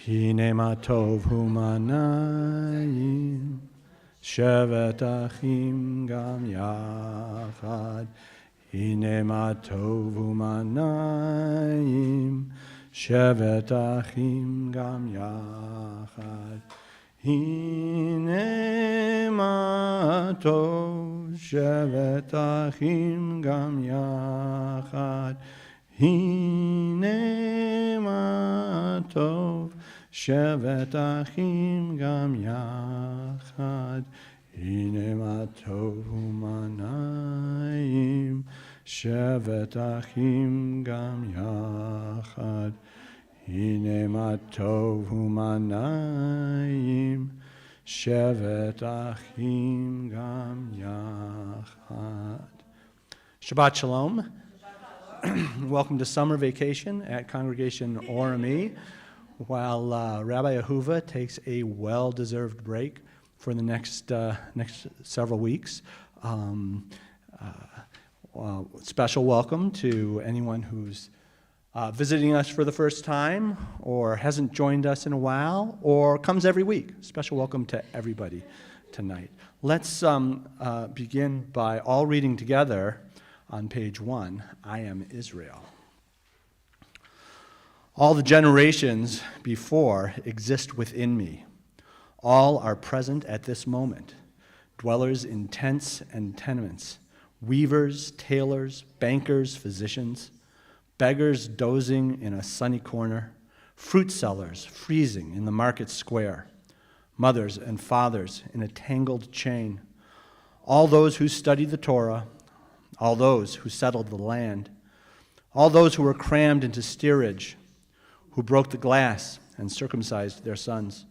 Hine ma tov hu manayim, shevet achim gam yachad. Hine ma tov hu manayim, shevet achim gam yachad. Hine ma tov, shevet achim gam yachad. Hine ma tov, shevet achim gam yachad. Hine ma tov umanayim, shevet achim gam yachad. Hine ma tov umanayim, shevet achim gam yachad. Shabbat Shalom. Welcome to summer vacation at Congregation Orami, while Rabbi Ahuva takes a well-deserved break for the next several weeks. Special welcome to anyone who's visiting us for the first time, or hasn't joined us in a while, or comes every week. Special welcome to everybody tonight. Let's begin by all reading together on page 1, I Am Israel. All the generations before exist within me. All are present at this moment. Dwellers in tents and tenements, weavers, tailors, bankers, physicians, beggars dozing in a sunny corner, fruit sellers freezing in the market square, mothers and fathers in a tangled chain, all those who studied the Torah, all those who settled the land, all those who were crammed into steerage, who broke the glass and circumcised their sons,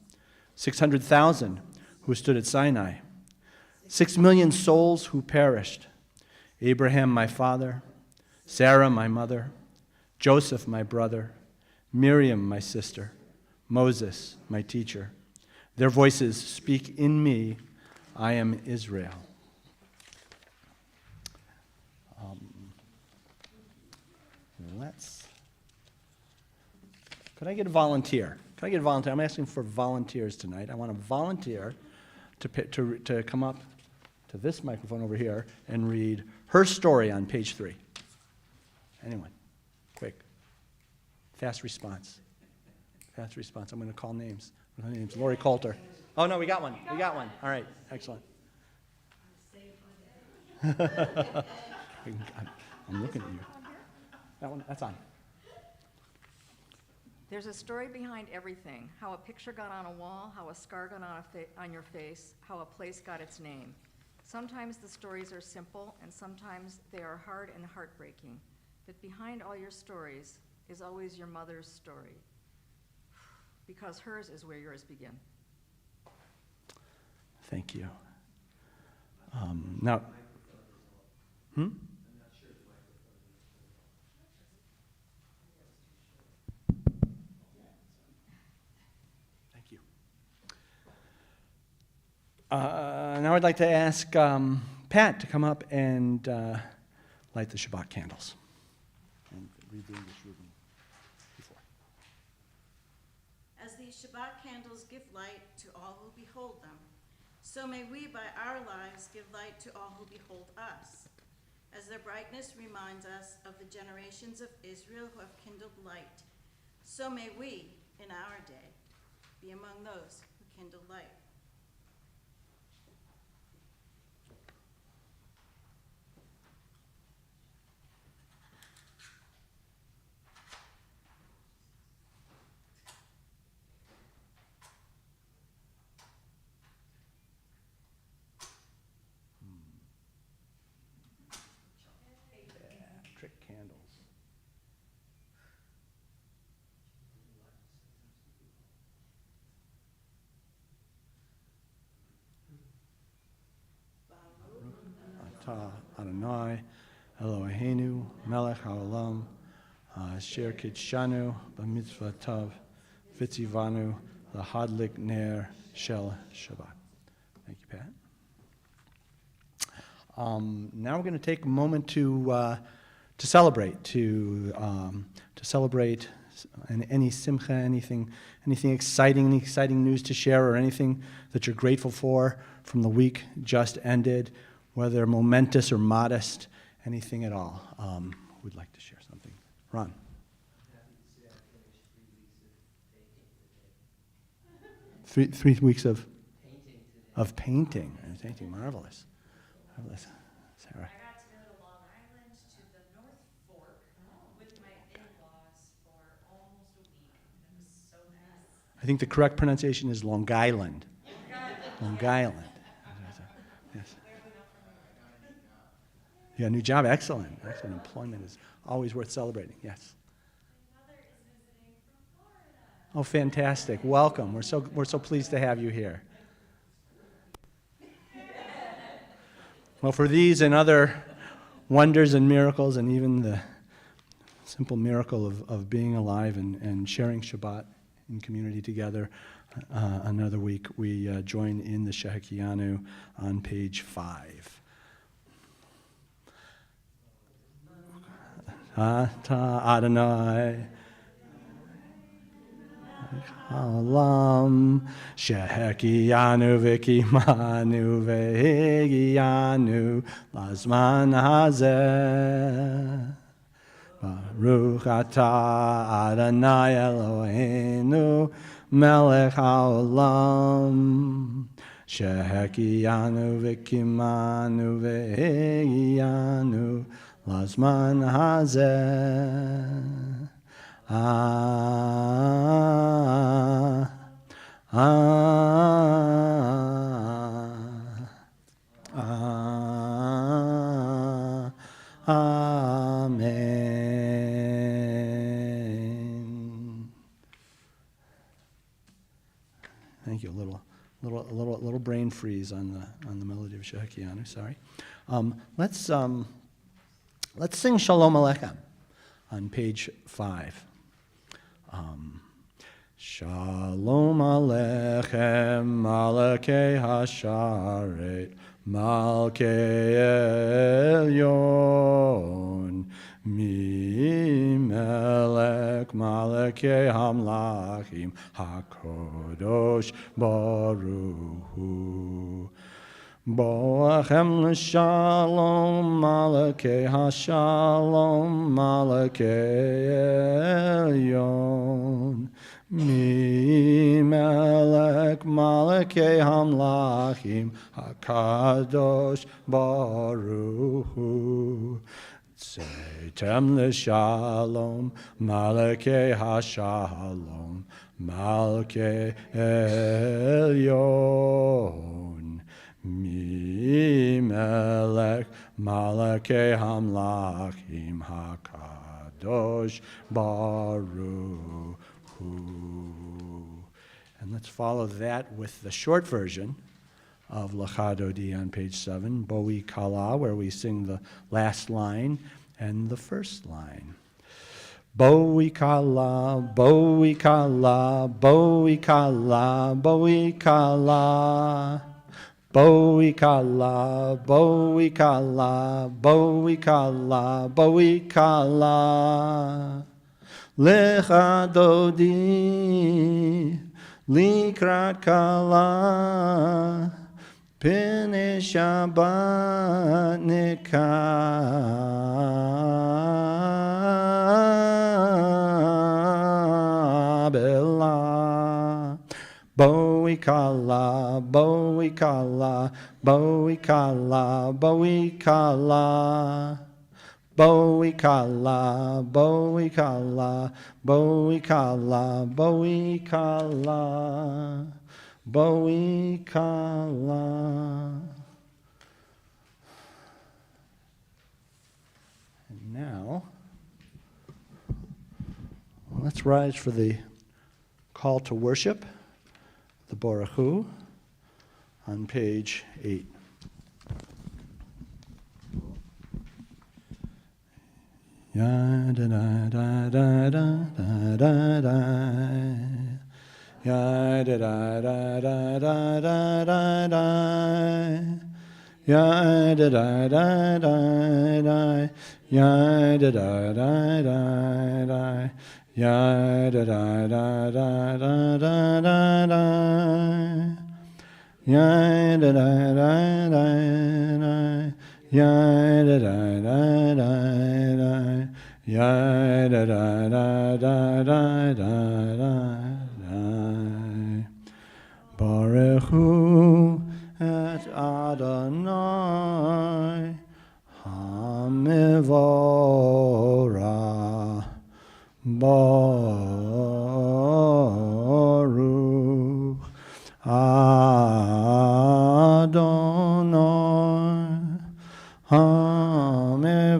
600,000 who stood at Sinai, 6 million souls who perished, Abraham my father, Sarah my mother, Joseph my brother, Miriam my sister, Moses my teacher. Their voices speak in me, I am Israel. Could I get a volunteer? I'm asking for volunteers tonight. I want a volunteer to come up to this microphone over here and read her story on page 3. Anyone? Quick. Fast response. I'm going to call names. Lori Coulter. Oh, no, we got one. All right, excellent. I'm looking at you. That one, that's on. There's a story behind everything, how a picture got on a wall, how a scar got on your face, how a place got its name. Sometimes the stories are simple, and sometimes they are hard and heartbreaking. But behind all your stories is always your mother's story, because hers is where yours begin. Thank you. Now, Now I'd like to ask Pat to come up and light the Shabbat candles and read the English reading before. As these Shabbat candles give light to all who behold them, so may we by our lives give light to all who behold us, as their brightness reminds us of the generations of Israel who have kindled light. So may we, in our day, be among those who kindle light. Trick candles. Atah Adonai, Eloheinu, Melech haolam, asher kitshanu b'mitzvah tov, v'tzivanu lahadlik ner shel Shabbat. Thank you, Pat. Now we're going to take a moment to celebrate, to celebrate any simcha, anything exciting, any exciting news to share, or anything that you're grateful for from the week just ended, whether momentous or modest, anything at all. We'd like to share something. Ron. Three weeks of painting. Painting, marvelous. Marvelous. Sarah. I got to go to Long Island to the North Fork with my in-laws for almost a week. It was so nice. I think the correct pronunciation is Long Island. Long Island. Yes. Yeah, new job. Excellent. Excellent. Employment is always worth celebrating. Yes. My mother is visiting from Florida. Oh, fantastic. Welcome. We're so pleased to have you here. Well, for these and other wonders and miracles, and even the simple miracle of being alive and sharing Shabbat in community together, another week, we join in the Shehekianu on page 5. Ata Adonai Haolam Shehekianu v'kimanu v'higianu lazman hazeh Baruch atah Adonai Eloheinu melech haolam Shehekianu v'kimanu v'higianu lazman hazeh Amen. Thank you. A little brain freeze on the melody of Shehekianu. Sorry. Let's sing Shalom Aleichem on page 5. Shalom Aleichem, Malakei Hasharet, Malkei Elyon, Mi Melech, Malakei Hamlachim, HaKadosh Baruch Hu. Boachem l'shalom, malakei hashalom, malakei elyon. Mi melech malakei hamlachim, hakadosh baruch hu. Tzeitem l'shalom, malakei hashalom, malakei elyon. Mi melech malakei hamlachim hakadosh baruch hu. And let's follow that with the short version of Lecha Dodi on page 7, Boi Kala, where we sing the last line and the first line. Boi Kala, Boi Kala, Boi Kala, Boi Kala. Boi Kala, Boi Kala, Boi Kala, Boi Kala. Lecha Dodi, Likrat Kala, Pnei Shabbat Nikar. Boikala, boikala, boikala, boikala. Boikala, boikala, boikala, boikala, boikala. And now, let's rise for the call to worship, the Baruch Hu, on page 8. Ya da da da da da da da. Ya da da da da da da da da. Ya da da da da da. Ya da da da da da. Ya da da da da da da da da. Ya da da da da da. Ya da da da da da. Ya da da da da da da da. Baruch Hu et Adonai Hamivorah. Baruch Adonai Hamivorach,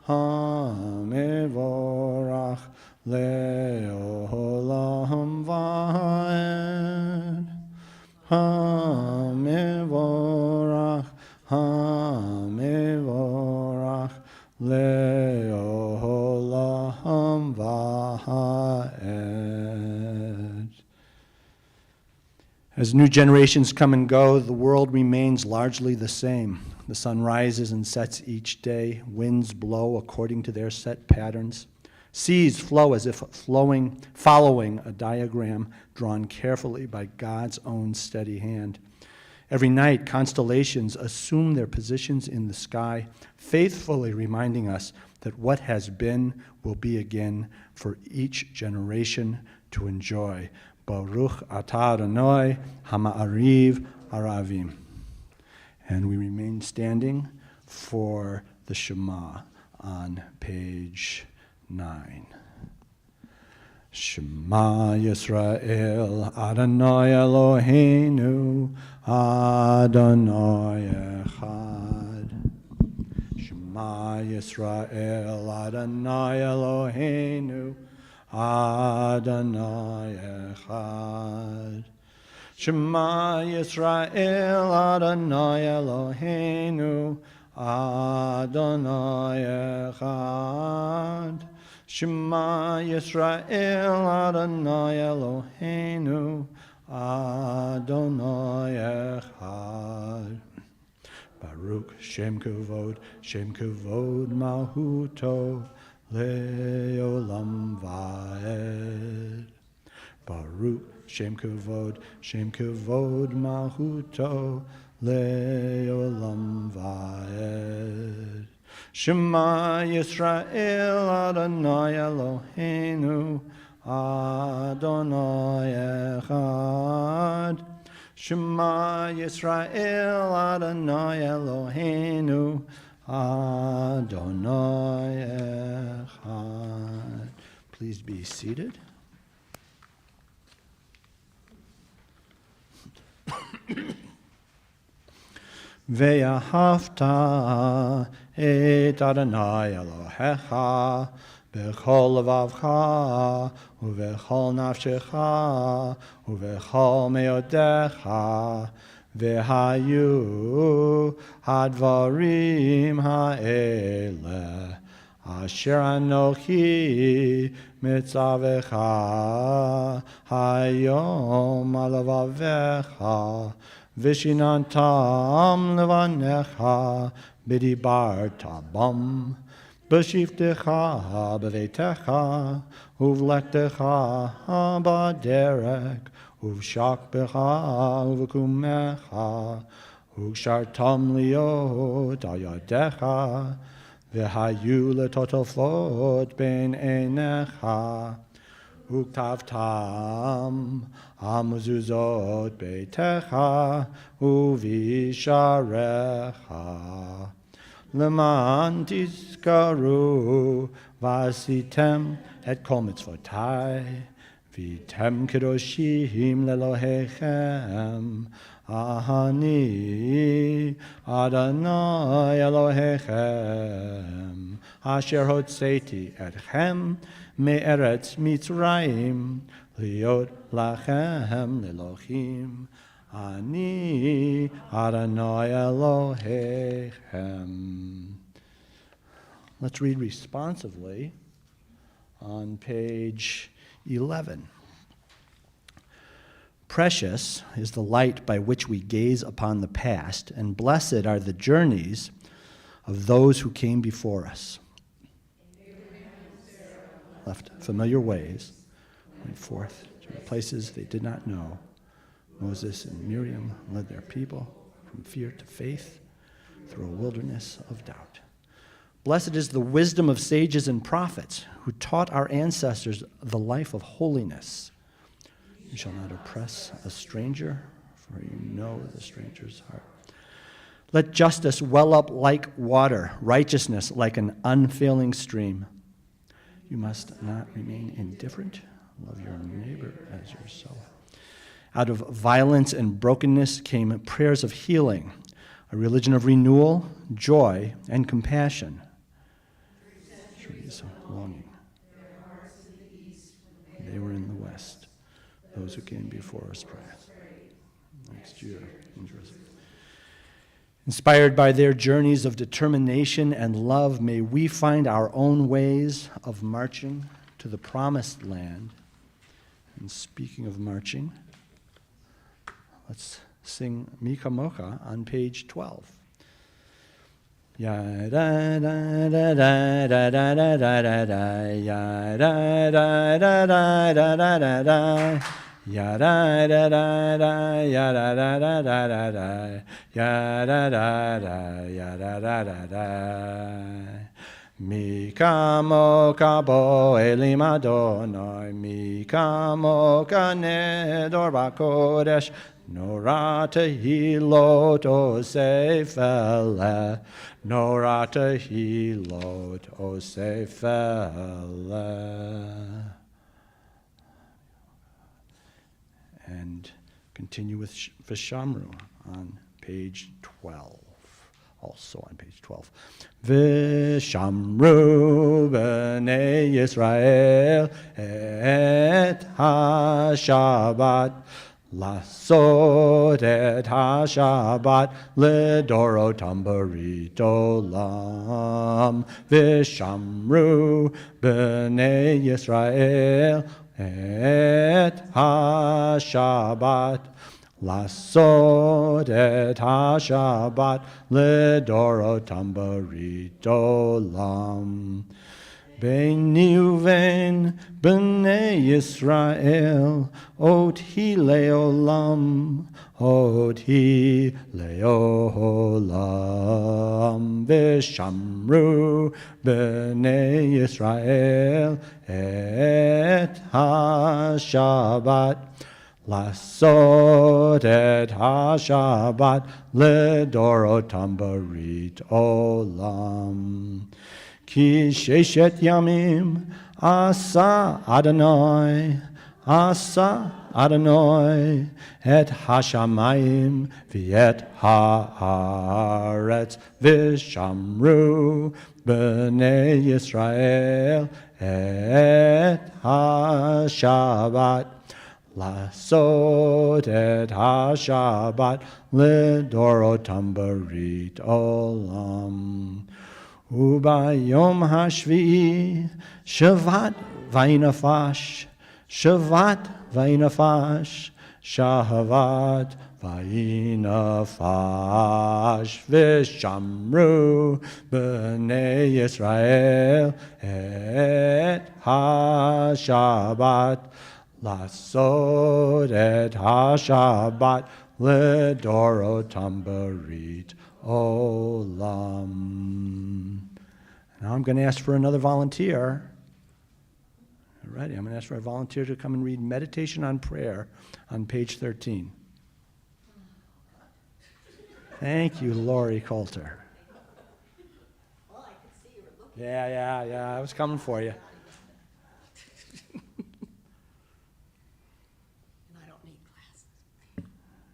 Hamivorach leolam vaed. Hamivorach, Hamivorach leolam vaed. As new generations come and go, the world remains largely the same. The sun rises and sets each day. Winds blow according to their set patterns. Seas flow as if following a diagram drawn carefully by God's own steady hand. Every night, constellations assume their positions in the sky, faithfully reminding us that what has been will be again for each generation to enjoy. Baruch atah Adonai hama'ariv aravim. And we remain standing for the Shema on page 9. Shema Yisrael, Adonai Eloheinu, Adonai Echad. Shema Yisrael, Adonai Eloheinu, Adonai Echad. Shema Yisrael, Adonai Eloheinu, Adonai Echad. Shema Yisrael, Adonai Eloheinu, Adonai Echad. Baruch Shem Kavod Malhuto, Leolam Vaed. Baruch Shem Kavod Malhuto, Leolam Vaed. Shema Yisrael, Adonai Eloheinu, Adonai Echad. Shema Yisrael, Adonai Eloheinu, Adonai Echad. Please be seated. Ve'ahavta et Adonai Elohecha b'chol levavcha u'v'chol nafshecha u'v'chol meodecha ve'hayu hadvarim ha'ele asher anochi mitzavecha hayom alavavecha Vishinantam levanecha bidibarta bam b'shiftecha b'veitecha uvlechtecha b'derek uvshakbecha uvkumecha uvshartam liot ayadecha v'hayu letotofot ben enecha Uktavtam Hamuzuzot Beitecha Uvisharecha Leman Tizkaru Vasitem Et Kol Mitzvotai Vitem Kedoshim Lelohechem Ahani Adonai Elohechem Asher Hotzeti Etchem Me'eretz Mitzrayim Liot Lachem Lelohim Ani Adonai Elohechem. Let's read responsively on page 11. Precious is the light by which we gaze upon the past, and blessed are the journeys of those who came before us. Left familiar ways, went forth to places they did not know. Moses and Miriam led their people from fear to faith through a wilderness of doubt. Blessed is the wisdom of sages and prophets who taught our ancestors the life of holiness. You shall not oppress a stranger, for you know the stranger's heart. Let justice well up like water, righteousness like an unfailing stream. You must not remain indifferent. Love your neighbor as yourself. Out of violence and brokenness came prayers of healing, a religion of renewal, joy, and compassion. Trees of longing. They were in the west. Those who came before us prayed. Next year in Jerusalem. Inspired by their journeys of determination and love, may we find our own ways of marching to the promised land. And speaking of marching, let's sing Mika Mocha on page 12. Ya da da da da da da da da da da ya da da da da da da da da ya da da da da ya da da da da da da ya da da da ya da da da da Mika mocha bo elim Adonai Mika mocha nedor bakodesh Nora tehilot osefele Nora tehilot osefele. And continue with Vishamru on page 12. Also on page 12. Vishamru b'nei Yisrael et ha-Shabbat Lasot et ha-Shabbat lidorotam barit olam Vishamru b'nei Yisrael et ha-Shabbat Lasot et ha-Shabbat lidorotam barit olam B'nei uven b'nei Yisrael ot hi leolam V'shamru b'nei Yisrael et ha-Shabbat Lasot et ha-Shabbat lidorotam barit olam Ki sheshet yamim asa Adonai et hashamayim v'et haaretz v'shamru b'nei Yisrael et ha-Shabbat Lasot et ha-Shabbat lidorotam barit olam Ubayom hashvi'i Shavat vaynafash Shavat vaynafash Shavat vaynafash V'shamru b'nei Yisrael et ha-Shabbat Lasot et ha-Shabbat lidorotam barit olam. Now I'm going to ask for another volunteer. All ready, I'm going to ask for a volunteer to come and read Meditation on Prayer on page 13. Thank you, Lori Coulter. Well, I could see you were looking. Yeah, I was coming for you. And I don't need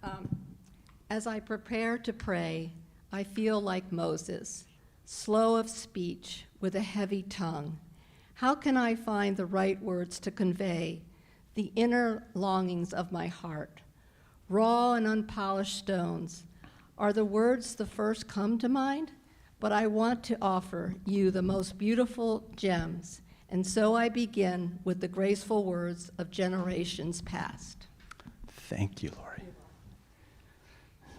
glasses. As I prepare to pray, I feel like Moses, slow of speech with a heavy tongue. How can I find the right words to convey the inner longings of my heart? Raw and unpolished stones. Are the words the first come to mind? But I want to offer you the most beautiful gems, and so I begin with the graceful words of generations past. Thank you, Lori.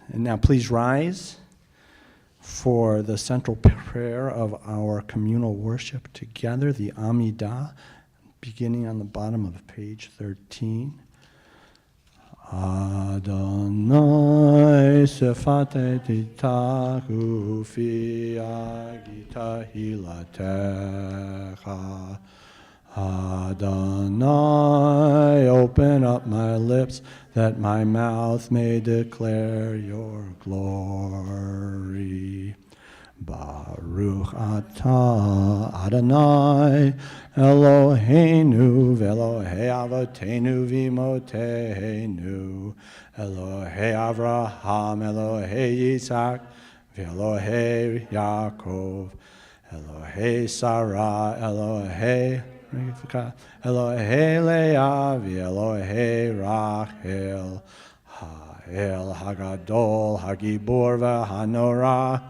And now please rise for the central prayer of our communal worship together, the Amidah, beginning on the bottom of page 13. Adonai sefate titahu fi agita hilatecha. Adonai, open up my lips that my mouth may declare your glory. Baruch atah Adonai Eloheinu v'Elohei avotenu v'imotenu Elohei Avraham Elohei Yitzhak v'Elohei Yaakov Elohei Sarah Elohei Leah v'Elohei Rachel Ha'el Hagadol Hagibor v'Hanorah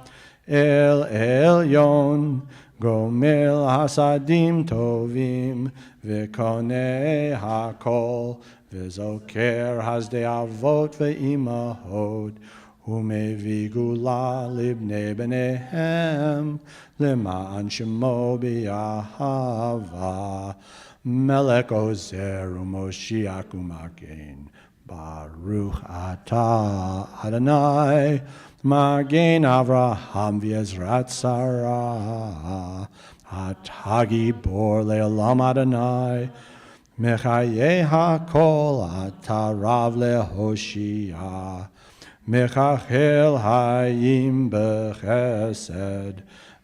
El Elyon, Gomel Hasadim Tovim, V'konei Hakol, V'zoker Hasdei Avot V'imahot, Umevi Gula Libnei B'nehem, L'ma'an Shemo B'yahava, Melech Ozer U'Moshiach U'Magen, Baruch Atah Adonai, Magen Avraham v'Ezrat Sarah, Atagi bor le'olam Adonai, Mechaye hakol atarav lehoshia, Mechachel hayim bechesed,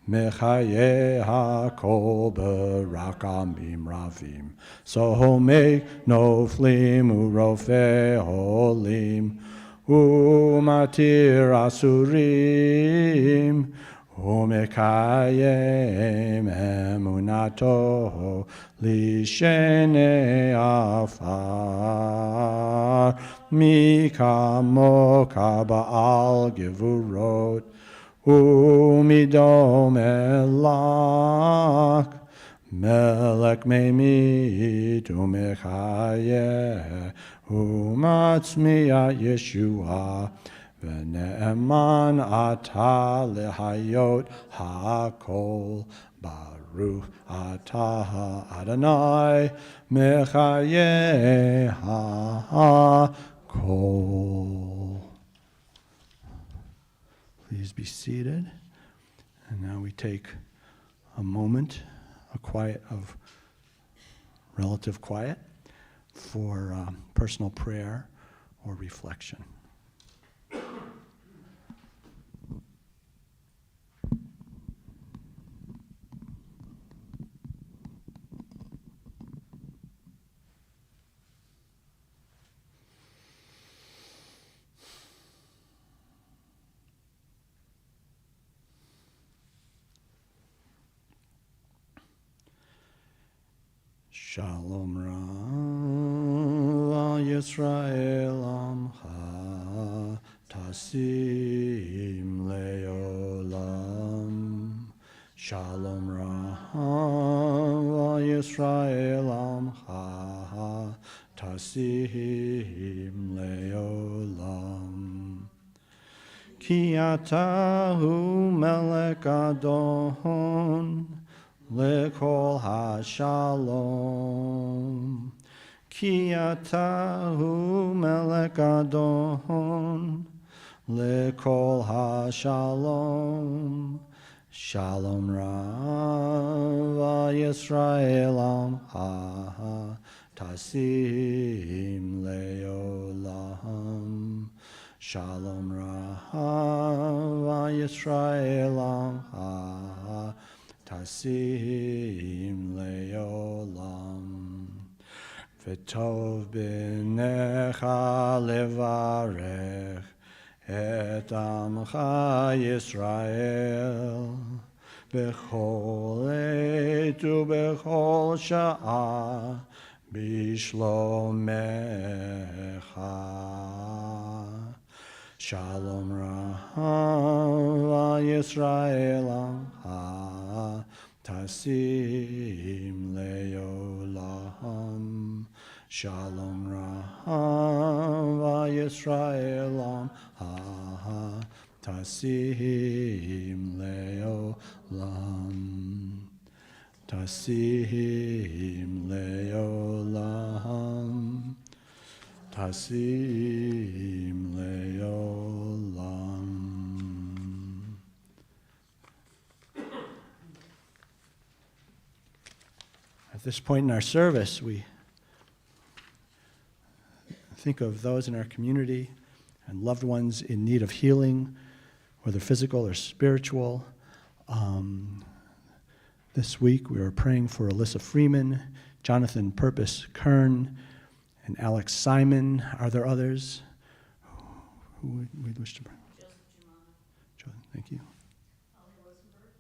Mechaye hakol berakamim ravim, Sohomei noflim urofe holim, Umatir asurim, umekayem emunato lishene afar, mikamo kaba'al gevurot, umidom elak, melech memit umechayeh, Umatzmiya Yeshua, V'ne'eman ata lehayot hakol, Baruch atah Adonai, Mechaye hakol. Please be seated. And now we take a moment, a quiet of relative quiet, for personal prayer or reflection. Shalom Ra Yisrael Amcha Tasim Leolam. Shalom Ra Yisrael Amcha Tasim Leolam. Ki atahu melech Adon Lekol hashalom, ki atahu melech Adon, lekol hashalom, Shalom Rava Yisraelam ha tasim leolam. Shalom Rava Yisraelam ha tasim leolam. V'tov b'necha levarech et amcha Yisrael b'chol עת ובכל שעה בשלומך. Shalom Rava Yisrael Amcha Tasim Leolam. Shalom Rava Yisrael Amcha Tasim Leolam. Tasim Leolam. Tasim Leolam. At this point in our service, we think of those in our community and loved ones in need of healing, whether physical or spiritual. This week we are praying for Alyssa Freeman, Jonathan Purpose Kern, and Alex Simon. Are there others who we wish to pray? Joseph, thank you. Holly Rosenberg.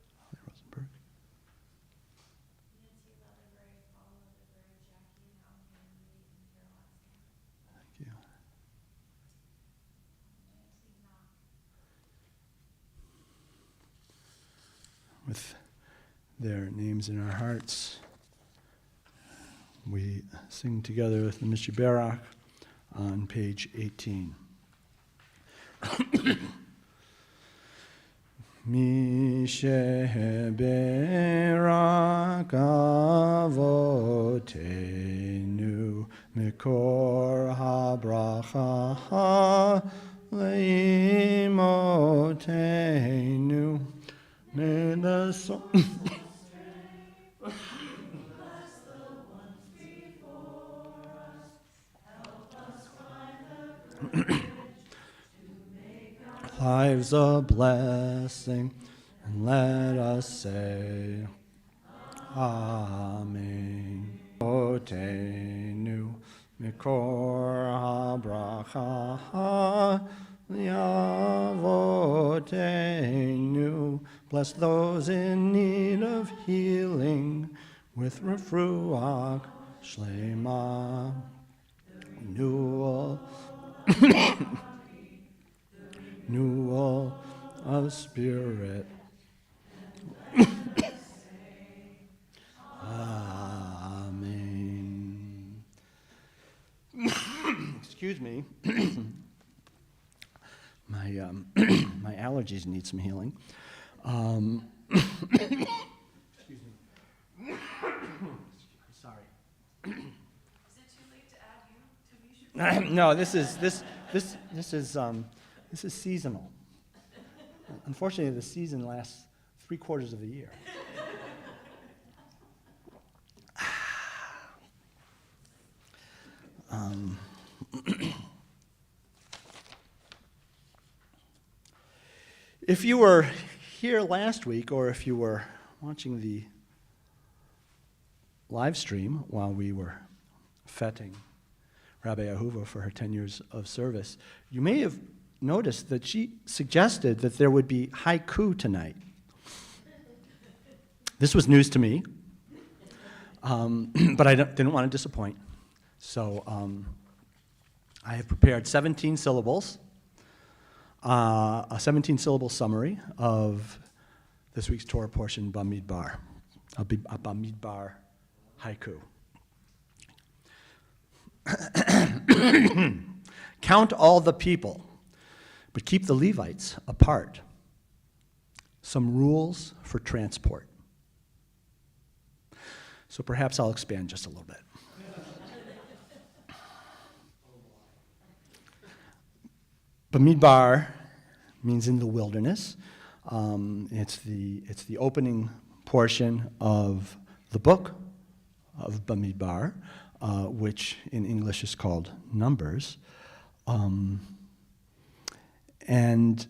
Thank you. With their names in our hearts, we sing together with the Mishri Barak on page 18. Misheberak avotenu mikor habracha leimotenu. May the lives a blessing, and let us say, Amen. Otenu mikor habracha liavotenu. Bless those in need of healing with refuah shlema. Renewal of spirit. Amen. Excuse me. My my allergies need some healing. Excuse me. Sorry. Is it too late to add you to Misha? No, this is seasonal. Unfortunately, the season lasts 3/4 of the year. If you were here last week, or if you were watching the live stream while we were feting Rabbi Ahuva for her 10 years of service, you may have noticed that she suggested that there would be haiku tonight. This was news to me, but I didn't want to disappoint. So I have prepared 17 syllables, a 17-syllable summary of this week's Torah portion, Bamidbar, a Bamidbar haiku. Count all the people, but keep the Levites apart. Some rules for transport. So perhaps I'll expand just a little bit. Bamidbar means in the wilderness. It's the opening portion of the book of Bamidbar, which in English is called Numbers. And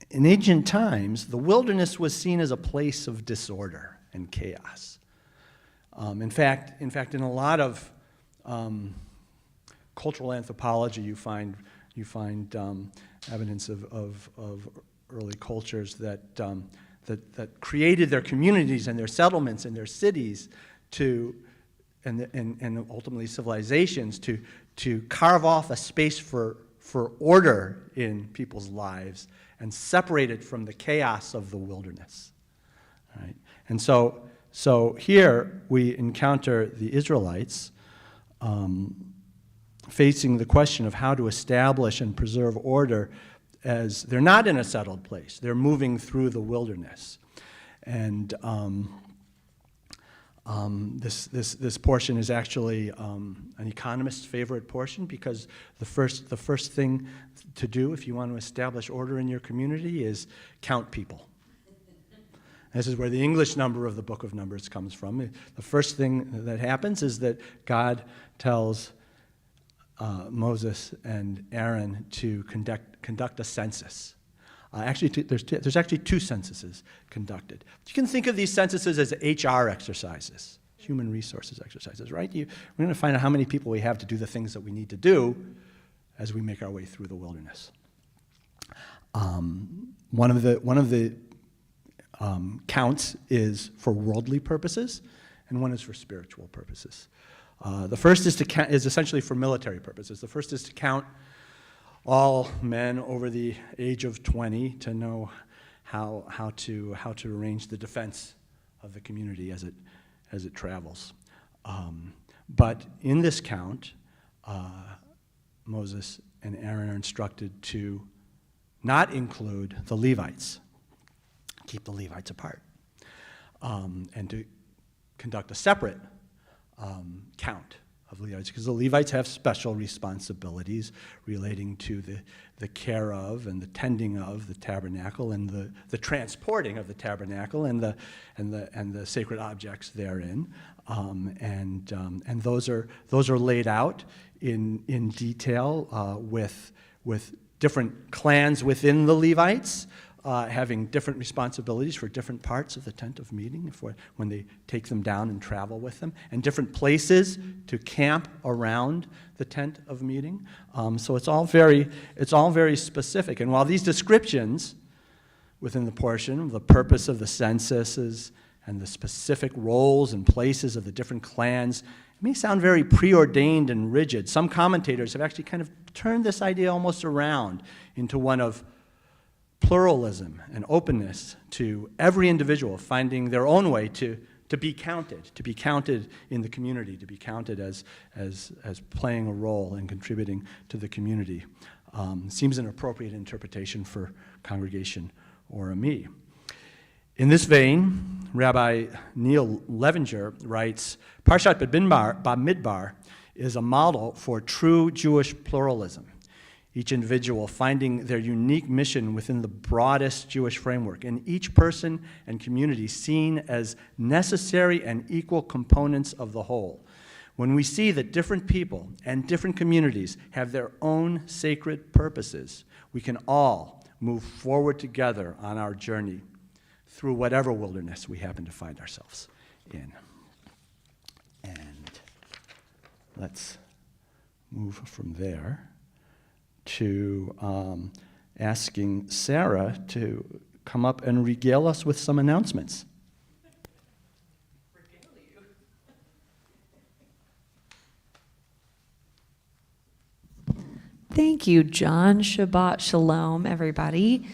in ancient times, the wilderness was seen as a place of disorder and chaos. In fact, in a lot of cultural anthropology, you find evidence of early cultures that created their communities and their settlements and their cities and ultimately civilizations to carve off a space for order in people's lives and separate it from the chaos of the wilderness. Right? And so here we encounter the Israelites facing the question of how to establish and preserve order as they're not in a settled place. They're moving through the wilderness. And this portion is actually an economist's favorite portion, because the first thing to do if you want to establish order in your community is count people. This is where the English number of the Book of Numbers comes from. The first thing that happens is that God tells Moses and Aaron to conduct a census. There's actually two censuses conducted. You can think of these censuses as HR exercises, human resources exercises, right? We're going to find out how many people we have to do the things that we need to do as we make our way through the wilderness. One of the counts is for worldly purposes, and one is for spiritual purposes. The first is essentially for military purposes. The first is to count all men over the age of 20 to know how to arrange the defense of the community as it travels. But in this count, Moses and Aaron are instructed to not include the Levites, keep the Levites apart, and to conduct a separate count of Levites, because the Levites have special responsibilities relating to the care of and the tending of the tabernacle and the transporting of the tabernacle and the sacred objects therein, and those are laid out in detail with different clans within the Levites, having different responsibilities for different parts of the tent of meeting when they take them down and travel with them, and different places to camp around the tent of meeting. So it's all very specific. And while these descriptions within the portion, the purpose of the censuses and the specific roles and places of the different clans, it may sound very preordained and rigid. Some commentators have actually kind of turned this idea almost around into one of pluralism and openness to every individual finding their own way to be counted in the community, to be counted as playing a role and contributing to the community. Seems an appropriate interpretation for congregation or a me. In this vein, Rabbi Neil Levinger writes, Parshat Bamidbar is a model for true Jewish pluralism, each individual finding their unique mission within the broadest Jewish framework, and each person and community seen as necessary and equal components of the whole. When we see that different people and different communities have their own sacred purposes, we can all move forward together on our journey through whatever wilderness we happen to find ourselves in. And let's move from there to asking Sarah to come up and regale us with some announcements. Thank you, John. Shabbat Shalom, everybody.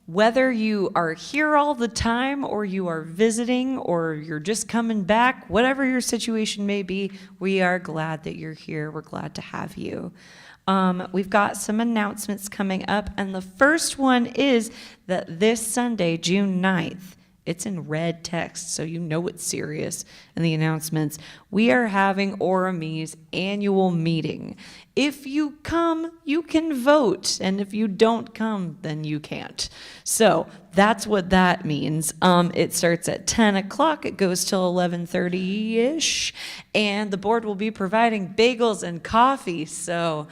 Whether you are here all the time or you are visiting or you're just coming back, whatever your situation may be, we are glad that you're here. We're glad to have you. We've got some announcements coming up, and the first one is that this Sunday, June 9th, It's in red text, so you know it's serious in the announcements. We are having Oromie's annual meeting. If you come, you can vote, and if you don't come, then you can't. So that's what that means. It starts at 10 o'clock. It goes till 11:30-ish, and the board will be providing bagels and coffee. So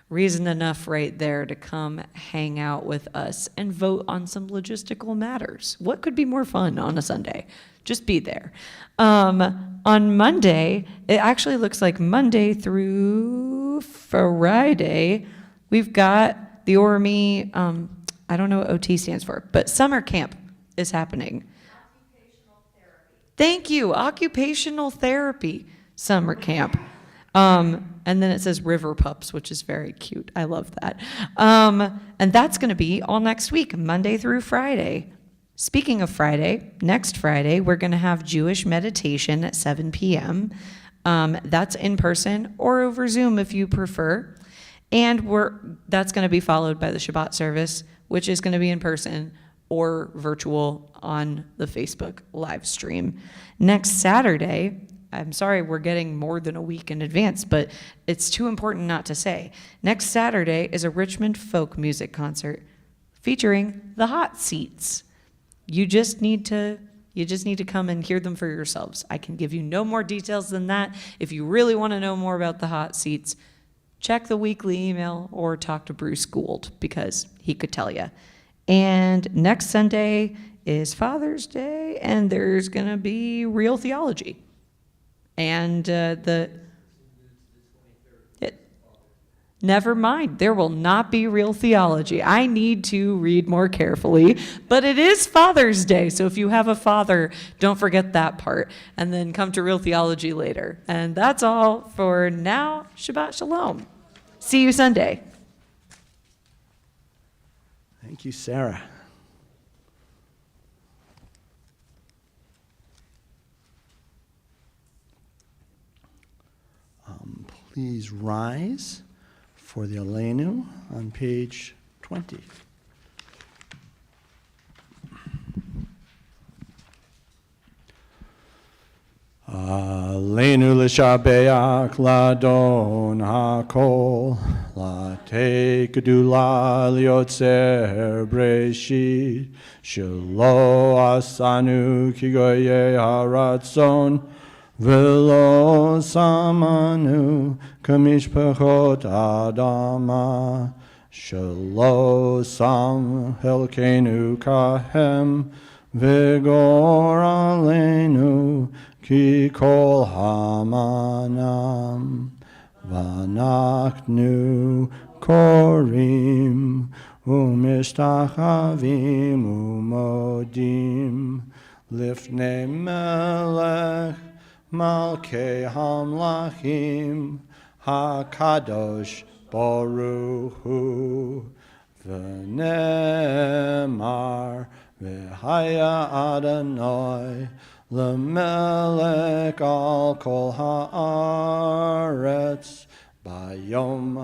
reason enough right there to come hang out with us and vote on some logistical matters. What could be more fun on a Sunday? Just be there. On Monday, it actually looks like Monday through Friday, we've got the Oromie, I don't know what OT stands for, but summer camp is happening. Thank you, occupational therapy summer camp. And then it says River Pups, which is very cute. I love that. And that's going to be all next week, Monday through Friday. Speaking of Friday, next Friday, we're going to have Jewish meditation at 7 p.m. That's in person or over Zoom if you prefer. And that's going to be followed by the Shabbat service, which is going to be in person or virtual on the Facebook live stream. Next Saturday, I'm sorry we're getting more than a week in advance, but it's too important not to say. Next Saturday is a Richmond folk music concert featuring the Hot Seats. You just need to come and hear them for yourselves. I can give you no more details than that. If you really want to know more about the Hot Seats, check the weekly email or talk to Bruce Gould because he could tell you. And next Sunday is Father's Day, and there's going to be Real Theology. And never mind, there will not be Real Theology. I need to read more carefully, but it is Father's Day, so if you have a father, don't forget that part, and then come to Real Theology later. And that's all for now. Shabbat Shalom. See you Sunday. Thank you, Sarah. Please rise for the Aleinu on page 20. Aleinu l'shabeach ladon hakol, late gedula liotzer breshit, shelo asanu kigoye haratzon, velo samanu kamishpachot adama, shelo sam helkenu kahem, vigor aleinu ki kol hamanam, vanachnu korim umishtachavim umodim lifnei melech Malkei Hamlachim HaKadosh Baruch Hu V'nemar V'haya Adonai L'melech al kol haaretz Bayom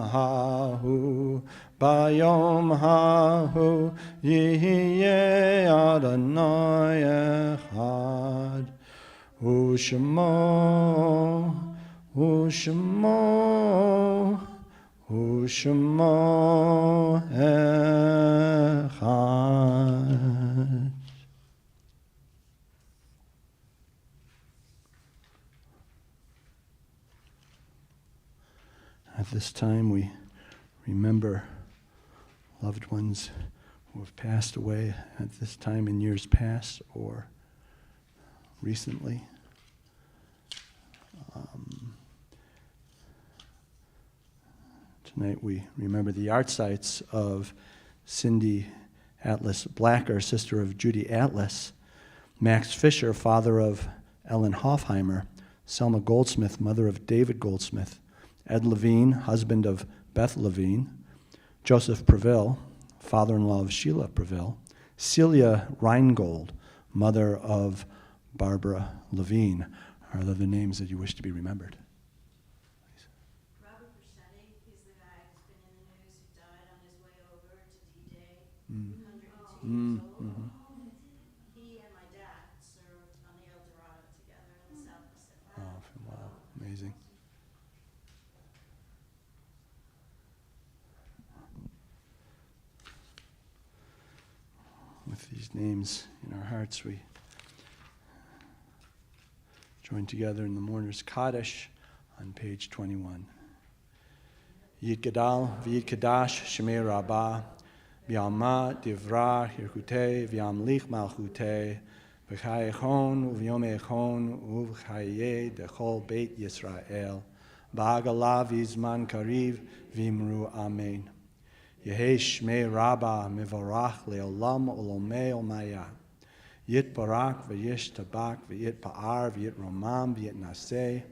hahu Yihyeh Adonai echad Ushmo echad. At this time, we remember loved ones who have passed away at this time in years past or recently. Tonight we remember the yahrzeit of Cindy Atlas Blacker, sister of Judy Atlas, Max Fisher, father of Ellen Hofheimer, Selma Goldsmith, mother of David Goldsmith, Ed Levine, husband of Beth Levine, Joseph Preville, father-in-law of Sheila Preville, Celia Reingold, mother of Barbara Levine. Are there the names that you wish to be remembered? Robert Bruschetti, he's the guy who's been in the news who died on his way over to D-Day, 102 years old. He and my dad Amazing. With these names in our hearts, we join together in the Mourner's Kaddish on page 21. Yit Gadal, V'yit Kadash, Shemei Rabbah, V'yalma Divra Hirkutei, V'yamlich Malchutei, V'chai Echon, V'yom Echon, V'chayeh Dechol Beit Yisrael, Ba'agala V'izman Kariv, V'imru Amen. Yehei Shmei Rabbah Mivarach Le'olam Olomei Olmaya. Yit Barak V'yish Tabak V'yit Pa'ar V'yit Romam V'yit Naseh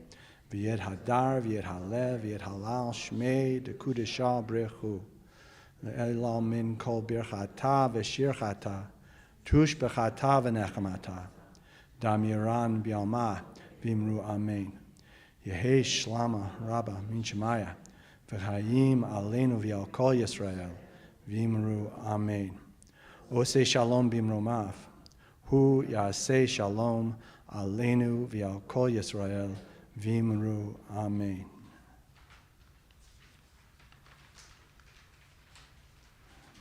V'yit Hadar V'yit Halev V'yit Halal Shmei Dekudesha Brechu Le'elal Min Kol Birchata V'shirchata Tush B'chata V'nechamata Damiran B'yalma V'imru Amen. Yehei Shlama Rabbah Min Shemaya V'chayim Aleinu V'yal Kol Yisrael V'imru Amen. Osei Shalom B'imromav Hu Yaseh Shalom Aleinu V'yal Kol Yisrael V'imru Amen.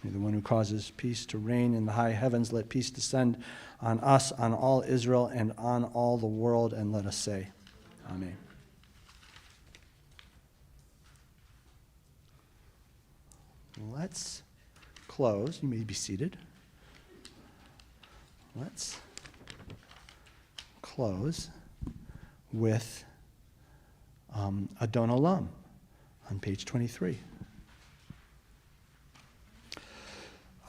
May the one who causes peace to reign in the high heavens, let peace descend on us, on all Israel, and on all the world, and let us say, Amen. Let's close. You may be seated. Let's close with Adon Olam on page 23.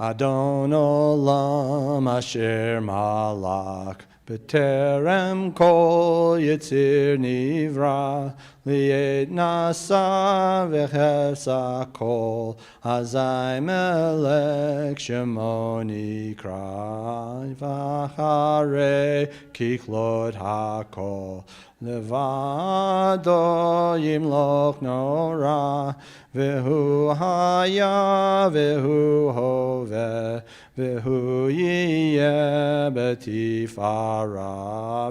Adon Olam asher malach b'terem kol yitzir nivra li'et nasa v'chesa kol hazai melech shemo nikra v'acharei kichlot hakol levado yimloch nora v'hu haya v'hu hoveh v'hu yiyeh betifara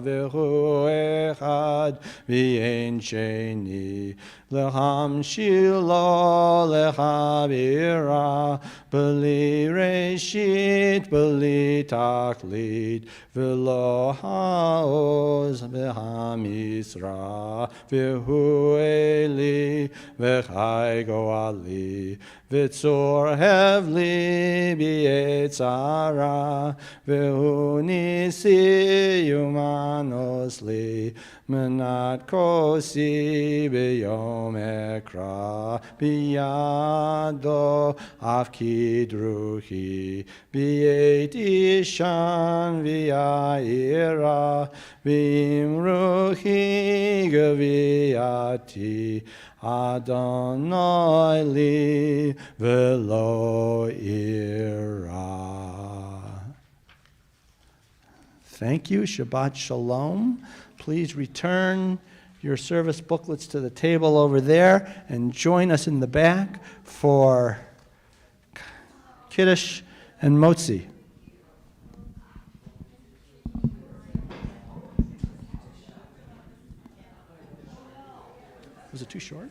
v'hu echad v'yein sheni lehamshil lo lechavira b'li reshit b'li taklit v'lo ha'oz v'hamisra v'hu eli v'chai goali v'tzor hevli b'yetzara v'hu nisi yumanos li menat kosi b'yom ekra b'yado avkidruhi b'yet ishan v'ya'ira v'imruhi gaviyati Adonai li v'lo ira. Thank you. Shabbat Shalom. Please return your service booklets to the table over there and join us in the back for Kiddush and Motzi. Was it too short?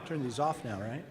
Turn these off now, right?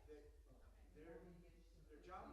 Their job